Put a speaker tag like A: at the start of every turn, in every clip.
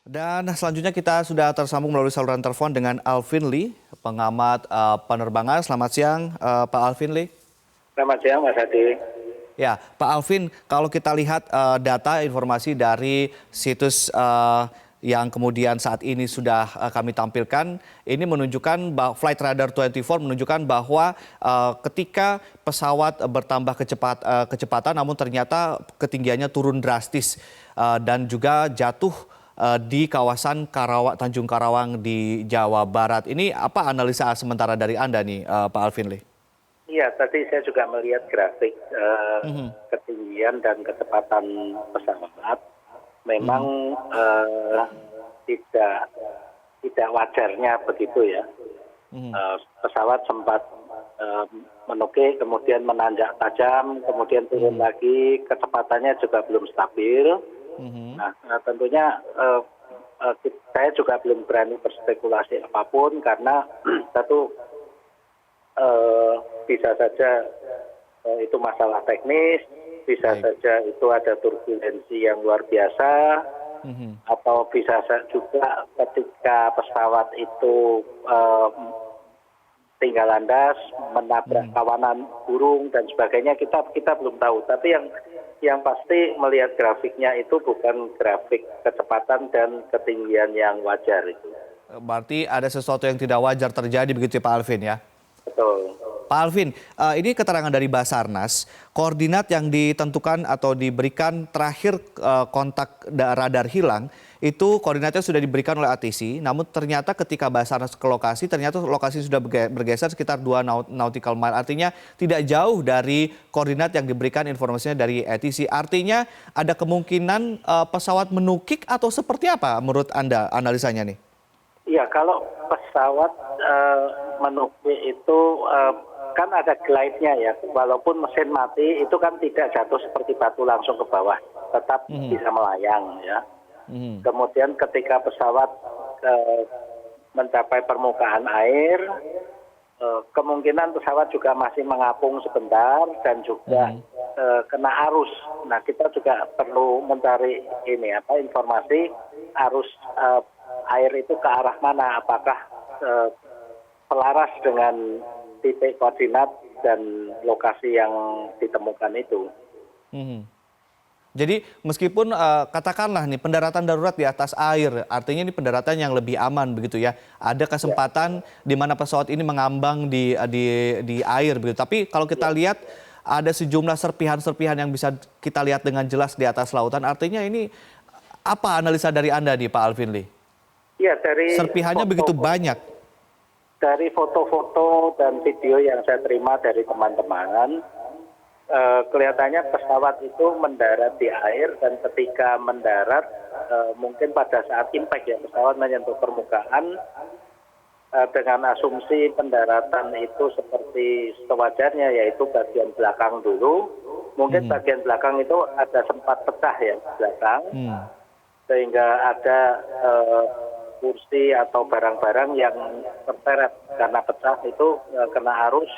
A: Dan selanjutnya kita sudah tersambung melalui saluran telepon dengan Alvin Lee, pengamat penerbangan. Selamat siang, Pak Alvin Lee.
B: Selamat siang, Mas Hadi.
A: Ya, Pak Alvin, kalau kita lihat data informasi dari situs yang kemudian saat ini sudah kami tampilkan, ini menunjukkan bahwa Flight Radar 24 menunjukkan bahwa ketika pesawat bertambah kecepatan, namun ternyata ketinggiannya turun drastis dan juga jatuh di kawasan Tanjung Karawang di Jawa Barat. Ini apa analisa sementara dari Anda nih, Pak Alvin Lee?
B: Iya, tadi saya juga melihat grafik
A: Mhm,
B: ketinggian dan kecepatan pesawat.
A: mhm,
B: Memang tidak tidak wajarnya begitu ya.
A: mhm,
B: Pesawat sempat eh, menukik, kemudian menanjak tajam, kemudian turun
A: mhm,
B: lagi, kecepatannya juga belum stabil.
A: mhm.
B: Nah, tentunya saya juga belum berani berspekulasi apapun karena satu bisa saja itu masalah teknis, bisa
A: Baik.
B: saja itu ada turbulensi yang luar biasa,
A: Mhm,
B: atau bisa juga ketika pesawat itu tinggal landas, menabrak
A: mhm.
B: kawanan burung dan sebagainya, kita belum tahu. Tapi yang pasti melihat grafiknya itu bukan grafik kecepatan dan ketinggian yang wajar itu.
A: Berarti ada sesuatu yang tidak wajar terjadi begitu ya Pak Alvin ya?
B: Betul.
A: Pak Alvin, ini keterangan dari Basarnas, koordinat yang ditentukan atau diberikan terakhir kontak radar hilang, itu koordinatnya sudah diberikan oleh ATC, namun ternyata ketika Basarnas ke lokasi, ternyata lokasi sudah bergeser sekitar 2 nautical mile. Artinya tidak jauh dari koordinat yang diberikan informasinya dari ATC. Artinya ada kemungkinan pesawat menukik atau seperti apa menurut Anda analisanya nih?
B: Iya, kalau pesawat menukik itu kan ada glide-nya ya, walaupun mesin mati itu kan tidak jatuh seperti batu langsung ke bawah, tetap
A: Mhm,
B: bisa melayang ya.
A: mhm,
B: Kemudian ketika pesawat eh, mencapai permukaan air, kemungkinan pesawat juga masih mengapung sebentar dan juga
A: mhm.
B: kena arus. Nah, kita juga perlu mencari ini apa informasi arus air itu ke arah mana, apakah eh, selaras dengan titik koordinat dan lokasi yang ditemukan itu.
A: Mhm. Jadi meskipun katakanlah nih pendaratan darurat di atas air, artinya ini pendaratan yang lebih aman begitu ya. Ada
B: Ya,
A: kesempatan di mana pesawat ini mengambang di air begitu. Tapi kalau kita
B: ya.
A: lihat ada sejumlah serpihan-serpihan yang bisa kita lihat dengan jelas di atas lautan. Artinya ini apa analisa dari Anda nih Pak Alvin Lee?
B: Ya, dari
A: Serpihannya begitu
B: foto
A: banyak.
B: dari foto-foto dan video yang saya terima dari teman-teman, kelihatannya pesawat itu mendarat di air dan ketika mendarat mungkin pada saat impact ya pesawat menyentuh permukaan dengan asumsi pendaratan itu seperti sewajarnya yaitu bagian belakang dulu. Mungkin
A: Mhm,
B: bagian belakang itu ada sempat pecah ya belakang
A: hmm,
B: sehingga ada kursi atau barang-barang yang terseret karena pecah itu kena arus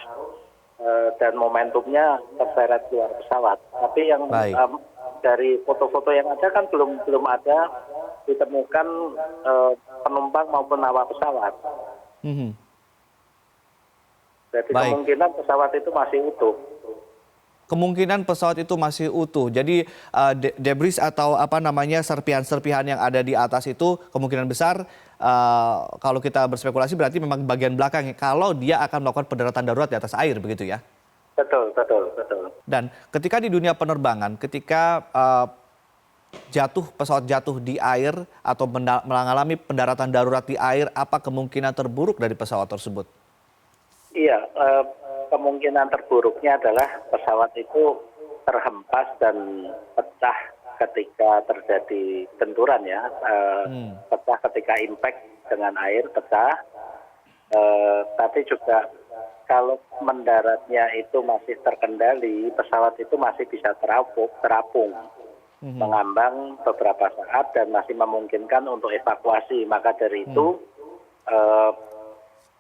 B: dan momentumnya terseret keluar pesawat. Tapi yang
A: baik.
B: dari foto-foto yang ada kan belum ada ditemukan penumpang maupun awak pesawat.
A: Mhm,
B: Jadi
A: baik.
B: kemungkinan pesawat itu masih utuh.
A: Kemungkinan pesawat itu masih utuh. Jadi debris atau apa namanya serpihan-serpihan yang ada di atas itu kemungkinan besar kalau kita berspekulasi berarti memang bagian belakang kalau dia akan melakukan pendaratan darurat di atas air begitu ya.
B: Betul, betul, betul.
A: Dan ketika di dunia penerbangan, ketika pesawat jatuh di air atau mengalami pendaratan darurat di air, apa kemungkinan terburuk dari pesawat tersebut?
B: Iya, kemungkinan terburuknya adalah pesawat itu terhempas dan pecah ketika terjadi benturan ya,
A: Hmm.
B: pecah ketika impact dengan air pecah. Tapi juga kalau mendaratnya itu masih terkendali, pesawat itu masih bisa terapung,
A: Mhm.
B: mengambang beberapa saat dan masih memungkinkan untuk evakuasi. Maka dari
A: Hmm.
B: itu eh,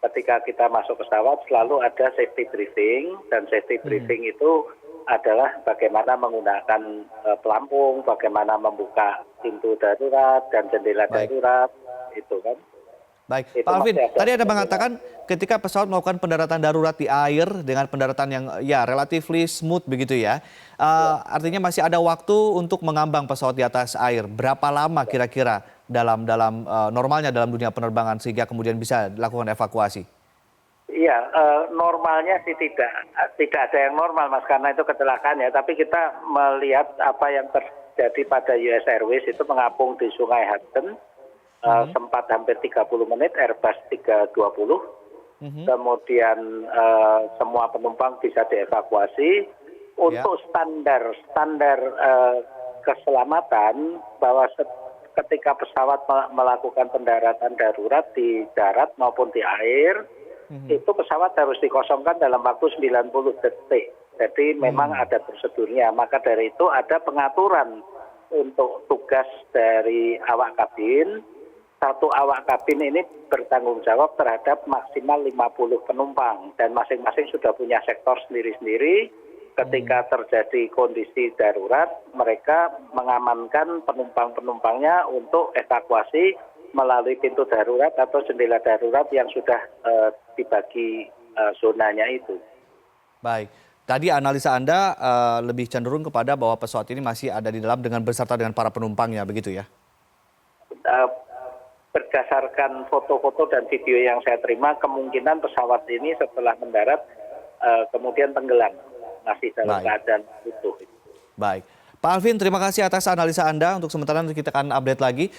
B: ketika kita masuk pesawat selalu ada safety briefing dan safety
A: Mhm.
B: briefing itu adalah bagaimana menggunakan pelampung, bagaimana membuka pintu darurat dan jendela
A: Baik.
B: darurat, itu kan.
A: Baik,
B: Itu
A: Pak Alvin,
B: masih ada
A: tadi Anda
B: kemungkinan.
A: mengatakan ketika pesawat melakukan pendaratan darurat di air dengan pendaratan yang ya relatively smooth begitu ya. Artinya masih ada waktu untuk mengambang pesawat di atas air. Berapa lama kira-kira dalam normalnya dalam dunia penerbangan sehingga kemudian bisa dilakukan evakuasi?
B: Iya, normalnya sih tidak ada yang normal Mas karena itu kecelakaan ya. Tapi kita melihat apa yang terjadi pada US Airways itu mengapung di Sungai Hudson. Sempat hampir 30 menit, Airbus 320. Kemudian semua penumpang bisa dievakuasi. Untuk standar keselamatan bahwa ketika pesawat melakukan pendaratan darurat di darat maupun di air, itu pesawat harus dikosongkan dalam waktu 90 detik. Jadi memang ada prosedurnya. Maka dari itu ada pengaturan untuk tugas dari awak kabin. Satu awak kabin ini bertanggung jawab terhadap maksimal 50 penumpang. Dan masing-masing sudah punya sektor sendiri-sendiri. Ketika terjadi kondisi darurat, mereka mengamankan penumpang-penumpangnya untuk evakuasi melalui pintu darurat atau jendela darurat yang sudah dibagi zonanya itu.
A: Baik, tadi analisa Anda lebih cenderung kepada bahwa pesawat ini masih ada di dalam beserta dengan para penumpangnya, begitu ya?
B: Berdasarkan foto-foto dan video yang saya terima, kemungkinan pesawat ini setelah mendarat kemudian tenggelam, masih dalam keadaan utuh.
A: Baik, Pak Alvin, terima kasih atas analisa Anda. Untuk sementara kita akan update lagi.